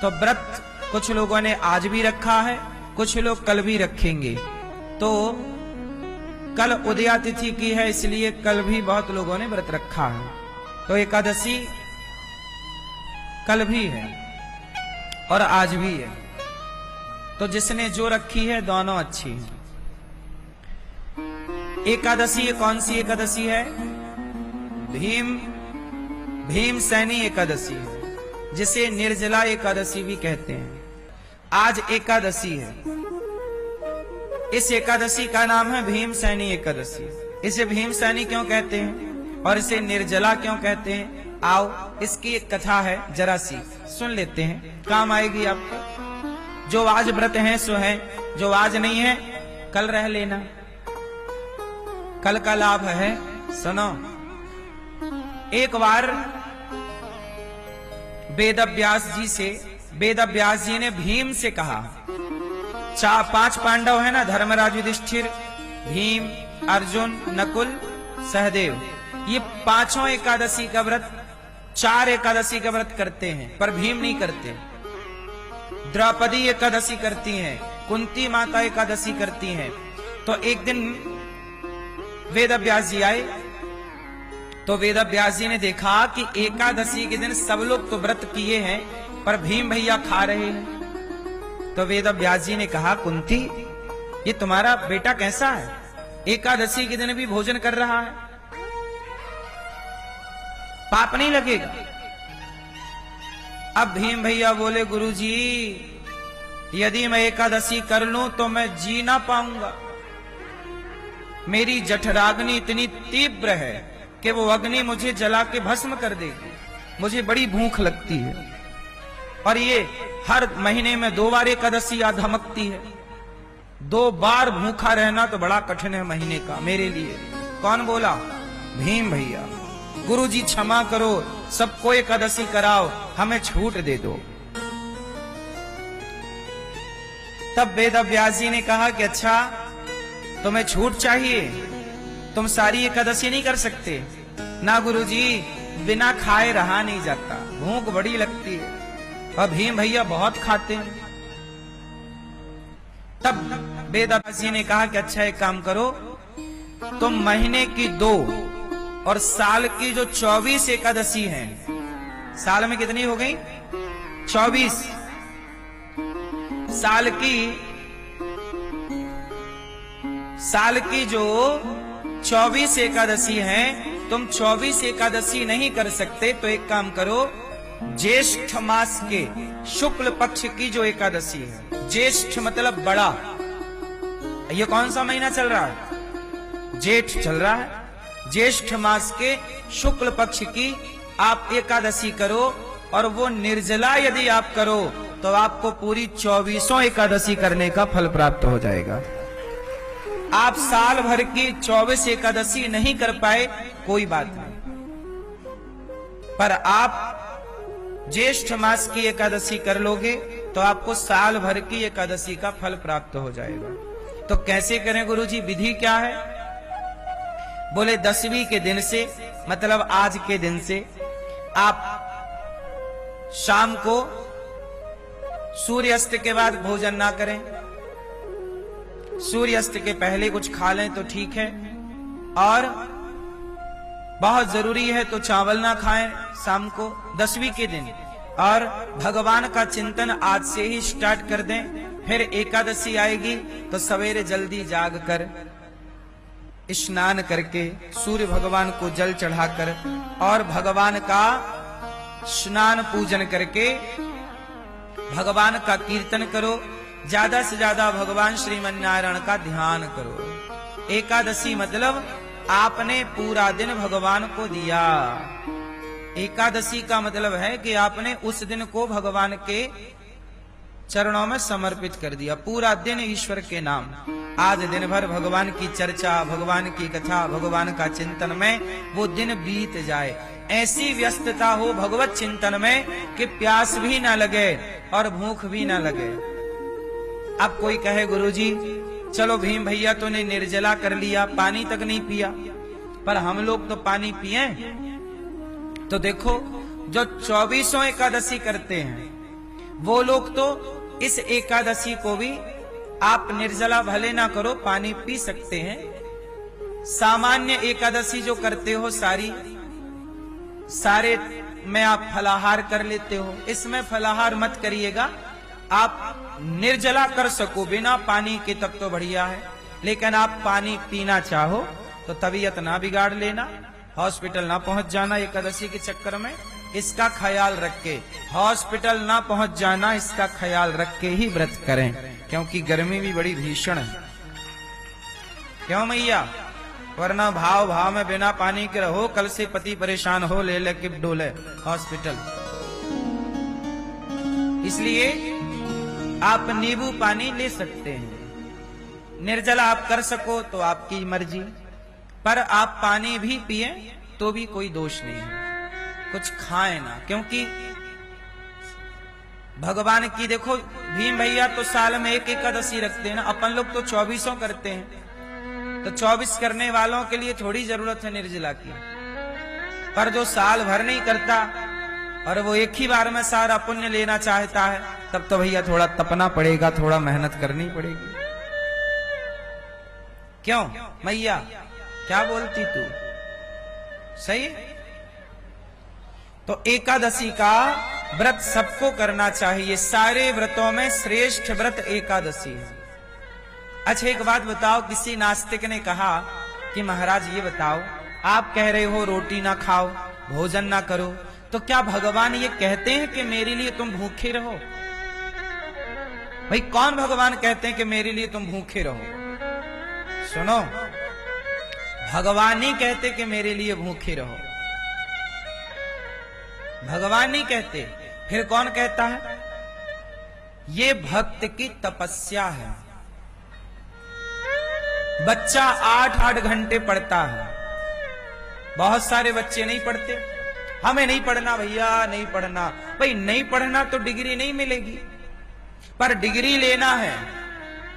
तो व्रत कुछ लोगों ने आज भी रखा है, कुछ लोग कल भी रखेंगे। तो कल उदया तिथि की है, इसलिए कल भी बहुत लोगों ने व्रत रखा है। तो एकादशी कल भी है और आज भी है। तो जिसने जो रखी है दोनों अच्छी है। एकादशी ये कौन सी एकादशी है? भीम सैनी एकादशी है, जिसे निर्जला एकादशी भी कहते हैं। आज एकादशी है। इस एकादशी का नाम है भीम सैनी एकादशी। इसे भीम सैनी क्यों कहते हैं और इसे निर्जला क्यों कहते हैं? आओ इसकी एक कथा है, जरा सी सुन लेते हैं, काम आएगी आपको। जो आज व्रत है सो है, जो आज नहीं है कल रह लेना, कल का लाभ है। सुनो, एक बार वेद व्यास जी ने भीम से कहा, 5 पांडव है ना, धर्मराज, युधिष्ठिर, भीम, अर्जुन, नकुल, सहदेव, ये पांचों एकादशी का व्रत, 4 एकादशी का व्रत करते हैं, पर भीम नहीं करते। द्रौपदी एकादशी करती हैं, कुंती माता एकादशी करती हैं। तो एक दिन वेद व्यास जी आए, तो वेद व्यास जी ने देखा कि एकादशी के दिन सब लोग तो व्रत किए हैं, पर भीम भैया खा रहे हैं। तो वेद व्यास जी ने कहा, कुंती, ये तुम्हारा बेटा कैसा है? एकादशी के दिन भी भोजन कर रहा है, पाप नहीं लगेगा? अब भीम भैया बोले, गुरुजी, यदि मैं एकादशी कर लूं तो मैं जी ना पाऊंगा। मेरी जठराग्नि इतनी तीव्र है कि वो अग्नि मुझे जला के भस्म कर देगी। मुझे बड़ी भूख लगती है, और ये हर महीने में 2 बार एकादशी आ धमकती है। 2 बार भूखा रहना तो बड़ा कठिन है महीने का मेरे लिए। कौन बोला? भीम भैया। गुरुजी क्षमा करो, सबको एकादशी कराओ, हमें छूट दे दो। तब वेद व्यास जी ने कहा कि अच्छा, तुम्हें छूट चाहिए, तुम सारी एकादशी नहीं कर सकते ना? गुरुजी, बिना खाए रहा नहीं जाता, भूख बड़ी लगती है, और भीम भैया बहुत खाते हैं। तब वेद व्यास जी ने कहा कि अच्छा एक काम करो, तुम महीने की 2 और साल की जो 24 एकादशी हैं, साल में कितनी हो गई? 24। साल की जो 24 एकादशी हैं, तुम 24 एकादशी नहीं कर सकते, तो एक काम करो, ज्येष्ठ मास के शुक्ल पक्ष की जो एकादशी है, ज्येष्ठ मतलब बड़ा, ये कौन सा महीना चल रहा है? जेठ चल रहा है। ज्येष्ठ मास के शुक्ल पक्ष की आप एकादशी करो, और वो निर्जला यदि आप करो तो आपको पूरी 24 एकादशी करने का फल प्राप्त हो जाएगा। आप साल भर की 24 एकादशी नहीं कर पाए, कोई बात नहीं, पर आप ज्येष्ठ मास की एकादशी कर लोगे तो आपको साल भर की एकादशी का फल प्राप्त हो जाएगा। तो कैसे करें गुरुजी, विधि क्या है? बोले 10वीं के दिन से, मतलब आज के दिन से, आप शाम को सूर्यास्त के बाद भोजन ना करें। सूर्यास्त के पहले कुछ खा लें तो ठीक है, और बहुत जरूरी है तो चावल ना खाएं शाम को 10वीं के दिन। और भगवान का चिंतन आज से ही स्टार्ट कर दें। फिर एकादशी आएगी तो सवेरे जल्दी जाग कर स्नान करके सूर्य भगवान को जल चढ़ाकर और भगवान का स्नान पूजन करके भगवान का कीर्तन करो। ज्यादा से ज्यादा भगवान श्रीमन नारायण का ध्यान करो। एकादशी मतलब आपने पूरा दिन भगवान को दिया। एकादशी का मतलब है कि आपने उस दिन को भगवान के चरणों में समर्पित कर दिया। पूरा दिन ईश्वर के नाम, आज दिन भर भगवान की चर्चा, भगवान की कथा, भगवान का चिंतन में वो दिन बीत जाए। ऐसी व्यस्तता हो भगवत चिंतन में कि प्यास भी ना लगे और भूख भी ना लगे। अब कोई कहे गुरुजी चलो भीम भैया तो ने निर्जला कर लिया, पानी तक नहीं पिया, पर हम लोग तो पानी पिए। तो देखो जो 24 एकादशी करते हैं वो लोग तो इस एकादशी को भी आप निर्जला भले ना करो, पानी पी सकते हैं। सामान्य एकादशी जो करते हो सारे में आप फलाहार कर लेते हो, इसमें फलाहार मत करिएगा। आप निर्जला कर सको बिना पानी के तब तो बढ़िया है, लेकिन आप पानी पीना चाहो तो तबीयत ना बिगाड़ लेना, हॉस्पिटल ना पहुंच जाना एकादशी के चक्कर में, इसका ख्याल रख के। हॉस्पिटल ना पहुंच जाना इसका ख्याल रख के ही व्रत करें, क्योंकि गर्मी भी बड़ी भीषण है। क्यों मैया? वरना भाव में बिना पानी के रहो, कल से पति परेशान हो, ले किप डोले हॉस्पिटल। इसलिए आप नींबू पानी ले सकते हैं, निर्जला आप कर सको तो आपकी मर्जी, पर आप पानी भी पिए तो भी कोई दोष नहीं है। कुछ खाएं ना, क्योंकि भगवान की देखो, भीम भैया तो साल में एक एकादशी रखते हैं ना, अपन लोग तो 24 करते हैं, तो 24 करने वालों के लिए थोड़ी जरूरत है निर्जला की। पर जो साल भर नहीं करता और वो एक ही बार में सारा पुण्य लेना चाहता है, तब तो भैया थोड़ा तपना पड़ेगा, थोड़ा मेहनत करनी पड़ेगी। क्यों मैया, क्या बोलती तू? सही। तो एकादशी का व्रत सबको करना चाहिए, सारे व्रतों में श्रेष्ठ व्रत एकादशी है। अच्छा एक बात बताओ, किसी नास्तिक ने कहा कि महाराज ये बताओ, आप कह रहे हो रोटी ना खाओ, भोजन ना करो, तो क्या भगवान ये कहते हैं कि मेरे लिए तुम भूखे रहो? भाई कौन भगवान कहते हैं कि मेरे लिए तुम भूखे रहो? सुनो, भगवान नहीं कहते कि मेरे लिए भूखे रहो, भगवान नहीं कहते। फिर कौन कहता है? ये भक्त की तपस्या है। बच्चा 8-8 घंटे पढ़ता है, बहुत सारे बच्चे नहीं पढ़ते। हमें नहीं पढ़ना भैया, नहीं पढ़ना। भाई नहीं पढ़ना तो डिग्री नहीं मिलेगी, पर डिग्री लेना है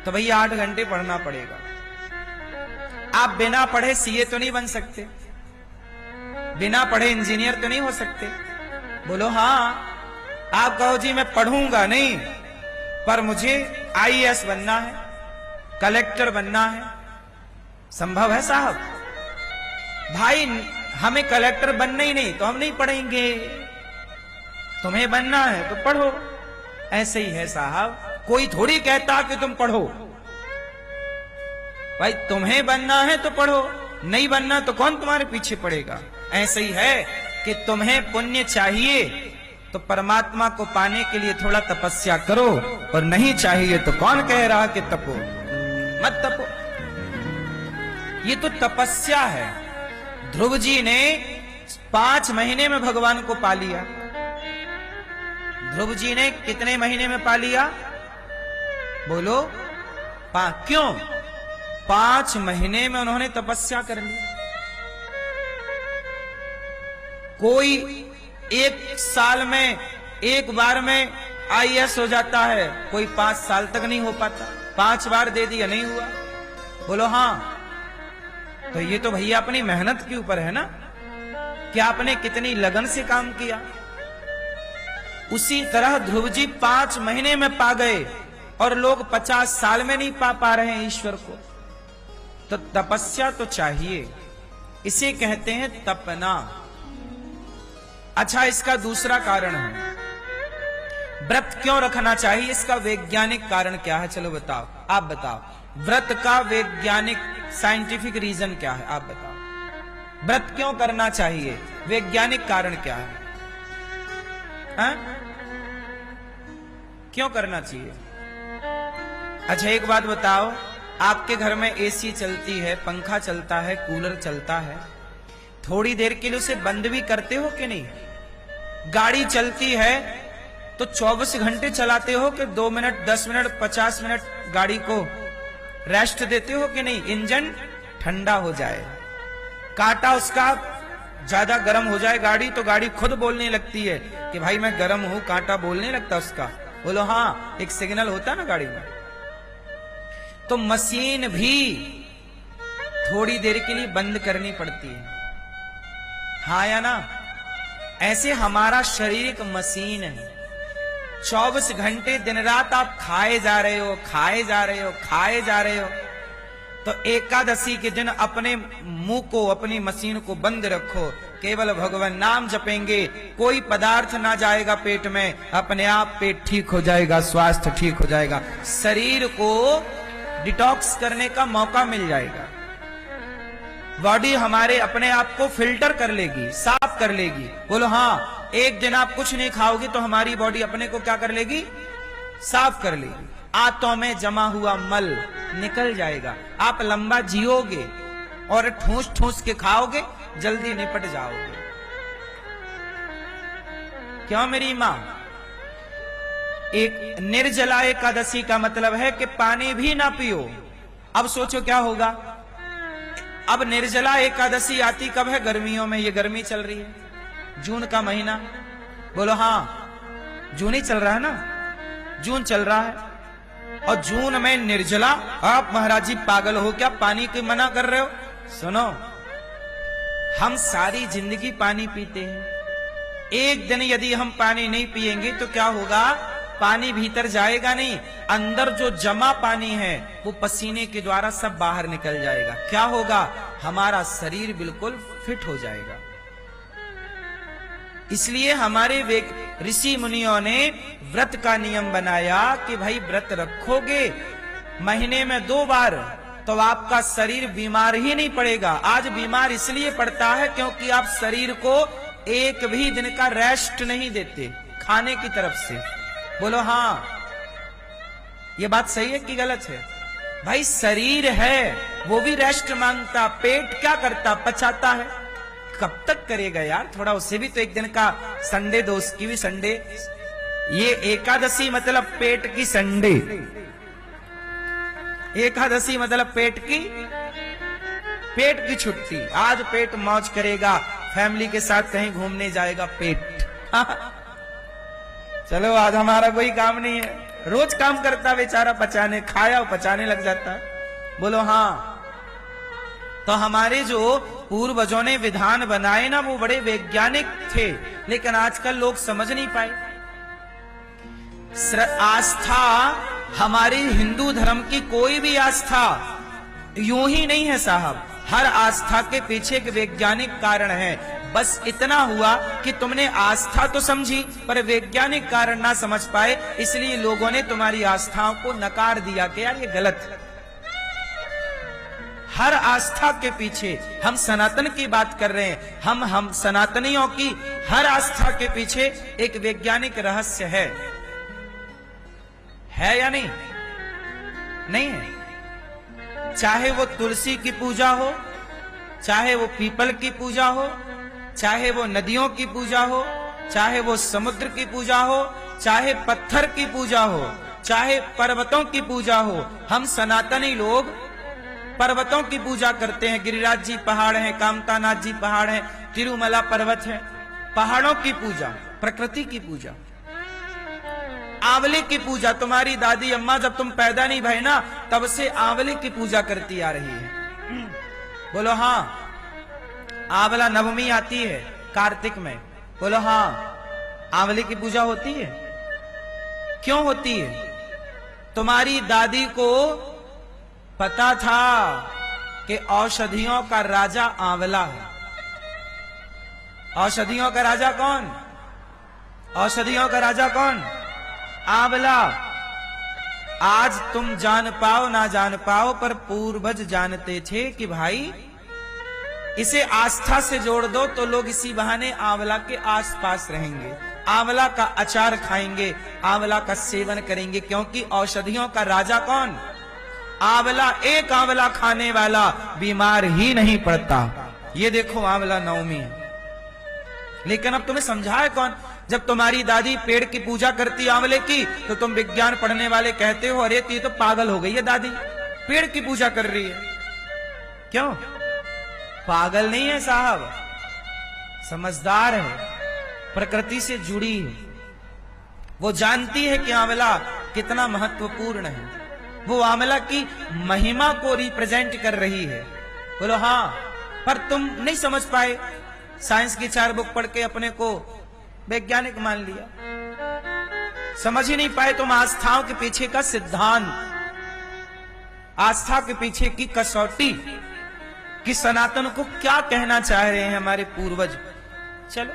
तो भैया 8 घंटे पढ़ना पड़ेगा। आप बिना पढ़े सीए तो नहीं बन सकते, बिना पढ़े इंजीनियर तो नहीं हो सकते। बोलो हाँ। आप कहो जी मैं पढ़ूंगा नहीं, पर मुझे आईएएस बनना है, कलेक्टर बनना है, संभव है साहब? भाई हमें कलेक्टर बनना ही नहीं तो हम नहीं पढ़ेंगे, तुम्हें बनना है तो पढ़ो। ऐसे ही है साहब, कोई थोड़ी कहता कि तुम पढ़ो। भाई तुम्हें बनना है तो पढ़ो, नहीं बनना तो कौन तुम्हारे पीछे पड़ेगा। ऐसे ही है कि तुम्हें पुण्य चाहिए तो परमात्मा को पाने के लिए थोड़ा तपस्या करो, और नहीं चाहिए तो कौन कह रहा कि तपो, मत तपो। ये तो तपस्या है। ध्रुव जी ने 5 महीने में भगवान को पा लिया। ध्रुव जी ने कितने महीने में पा लिया? बोलो। क्यों? 5 महीने में उन्होंने तपस्या कर ली। कोई 1 साल में, एक बार में आईएएस हो जाता है, कोई 5 साल तक नहीं हो पाता। 5 बार दे दिया, नहीं हुआ। बोलो हाँ। तो ये तो भैया अपनी मेहनत के ऊपर है ना, कि आपने कितनी लगन से काम किया। उसी तरह ध्रुव जी 5 महीने में पा गए, और लोग 50 साल में नहीं पा रहे हैं ईश्वर को। तो तपस्या तो चाहिए, इसे कहते हैं तपना। अच्छा इसका दूसरा कारण है, व्रत क्यों रखना चाहिए, इसका वैज्ञानिक कारण क्या है? चलो बताओ, आप बताओ। व्रत का वैज्ञानिक साइंटिफिक रीजन क्या है? आप बताओ। व्रत क्यों करना चाहिए, वैज्ञानिक कारण क्या है? हा? क्यों करना चाहिए? अच्छा एक बात बताओ, आपके घर में एसी चलती है, पंखा चलता है, कूलर चलता है, थोड़ी देर के लिए उसे बंद भी करते हो कि नहीं? गाड़ी चलती है तो 24 घंटे चलाते हो कि 2 मिनट, 10 मिनट, 50 मिनट गाड़ी को रेस्ट देते हो कि नहीं? इंजन ठंडा हो जाए, कांटा उसका ज्यादा गर्म हो जाए गाड़ी, तो गाड़ी खुद बोलने लगती है कि भाई मैं गर्म हूं, कांटा बोलने लगता उसका। बोलो हाँ, एक सिग्नल होता ना गाड़ी में। तो मशीन भी थोड़ी देर के लिए बंद करनी पड़ती है, हाँ या ना? ऐसे हमारा शरीर एक मशीन है, 24 घंटे दिन रात आप खाए जा रहे हो, खाए जा रहे हो, खाए जा रहे हो, तो एकादशी के दिन अपने मुंह को, अपनी मशीन को बंद रखो, केवल भगवान नाम जपेंगे, कोई पदार्थ ना जाएगा पेट में, अपने आप पेट ठीक हो जाएगा, स्वास्थ्य ठीक हो जाएगा, शरीर को डिटॉक्स करने का मौका मिल जाएगा। बॉडी हमारे अपने आप को फिल्टर कर लेगी, साफ कर लेगी। बोलो हाँ, एक दिन आप कुछ नहीं खाओगे तो हमारी बॉडी अपने को क्या कर लेगी? साफ कर लेगी। आंतों में जमा हुआ मल निकल जाएगा, आप लंबा जियोगे, और ठूस ठूस के खाओगे, जल्दी निपट जाओगे। क्यों मेरी मां? एक निर्जला एकादशी का मतलब है कि पानी भी ना पियो। अब सोचो क्या होगा। अब निर्जला एकादशी आती कब है? गर्मियों में। ये गर्मी चल रही है, जून का महीना। बोलो हाँ, जून ही चल रहा है ना, जून चल रहा है, और जून में निर्जला। आप महाराज जी पागल हो क्या, पानी के मना कर रहे हो? सुनो, हम सारी जिंदगी पानी पीते हैं। एक दिन यदि हम पानी नहीं पिएंगे तो क्या होगा? पानी भीतर जाएगा नहीं, अंदर जो जमा पानी है वो पसीने के द्वारा सब बाहर निकल जाएगा। क्या होगा? हमारा शरीर बिल्कुल फिट हो जाएगा। इसलिए हमारे ऋषि मुनियों ने व्रत का नियम बनाया कि भाई व्रत रखोगे महीने में 2 बार तो आपका शरीर बीमार ही नहीं पड़ेगा। आज बीमार इसलिए पड़ता है क्योंकि आप शरीर को एक भी दिन का रेस्ट नहीं देते खाने की तरफ से। बोलो हाँ, ये बात सही है कि गलत है? भाई शरीर है वो भी रेस्ट मांगता, पेट क्या करता? पचाता है। कब तक करेगा यार? थोड़ा उसे भी तो एक दिन का संडे दो, उसकी भी संडे। ये एकादशी मतलब पेट की संडे, एकादशी मतलब पेट की छुट्टी। आज पेट मौज करेगा, फैमिली के साथ कहीं घूमने जाएगा पेट। चलो आज हमारा कोई काम नहीं है, रोज काम करता बेचारा, पचाने, खाया और पचाने लग जाता है। बोलो हाँ। तो हमारे जो पूर्वजों ने विधान बनाए ना, वो बड़े वैज्ञानिक थे, लेकिन आजकल लोग समझ नहीं पाए। आस्था, हमारी हिंदू धर्म की कोई भी आस्था यूं ही नहीं है साहब। हर आस्था के पीछे एक वैज्ञानिक कारण है। बस इतना हुआ कि तुमने आस्था तो समझी पर वैज्ञानिक कारण ना समझ पाए, इसलिए लोगों ने तुम्हारी आस्थाओं को नकार दिया कि यार ये गलत है। हर आस्था के पीछे, हम सनातन की बात कर रहे हैं, हम सनातनियों की हर आस्था के पीछे एक वैज्ञानिक रहस्य है या नहीं? नहीं है। चाहे वो तुलसी की पूजा हो, चाहे वो पीपल की पूजा हो, चाहे वो नदियों की पूजा हो, चाहे वो समुद्र की पूजा हो, चाहे पत्थर की पूजा हो, चाहे पर्वतों की पूजा हो, हम सनातनी लोग पर्वतों की पूजा करते हैं। गिरिराज जी पहाड़ हैं, कामतानाथ जी पहाड़ हैं, तिरुमला पर्वत है। पहाड़ों की पूजा, प्रकृति की पूजा, आंवले की पूजा। तुम्हारी दादी अम्मा जब तुम पैदा नहीं भय ना, तब से आंवले की पूजा करती आ रही है। बोलो हाँ। आंवला नवमी आती है कार्तिक में। बोलो हाँ, आंवले की पूजा होती है। क्यों होती है? तुम्हारी दादी को पता था कि औषधियों का राजा आंवला है। औषधियों का राजा कौन? औषधियों का राजा कौन? आंवला। आज तुम जान पाओ ना जान पाओ, पर पूर्वज जानते थे कि भाई इसे आस्था से जोड़ दो तो लोग इसी बहाने आंवला के आसपास रहेंगे, आंवला का अचार खाएंगे, आंवला का सेवन करेंगे। क्योंकि औषधियों का राजा कौन? आंवला। एक आंवला खाने वाला बीमार ही नहीं पड़ता। ये देखो आंवला नवमी है। लेकिन अब तुम्हें समझाए कौन? जब तुम्हारी दादी पेड़ की पूजा करती आंवले की, तो तुम विज्ञान पढ़ने वाले कहते हो अरे ये तो पागल हो गई है, दादी पेड़ की पूजा कर रही है। क्यों? पागल नहीं है साहब, समझदार है, प्रकृति से जुड़ी है। वो जानती है कि आंवला कितना महत्वपूर्ण है। वो आंवला की महिमा को रिप्रेजेंट कर रही है। बोलो हाँ। पर तुम नहीं समझ पाए, साइंस की 4 बुक पढ़ के अपने को वैज्ञानिक मान लिया। समझ ही नहीं पाए तुम आस्थाओं के पीछे का सिद्धांत, आस्था के पीछे की कसौटी, कि सनातन को क्या कहना चाह रहे हैं हमारे पूर्वज। चलो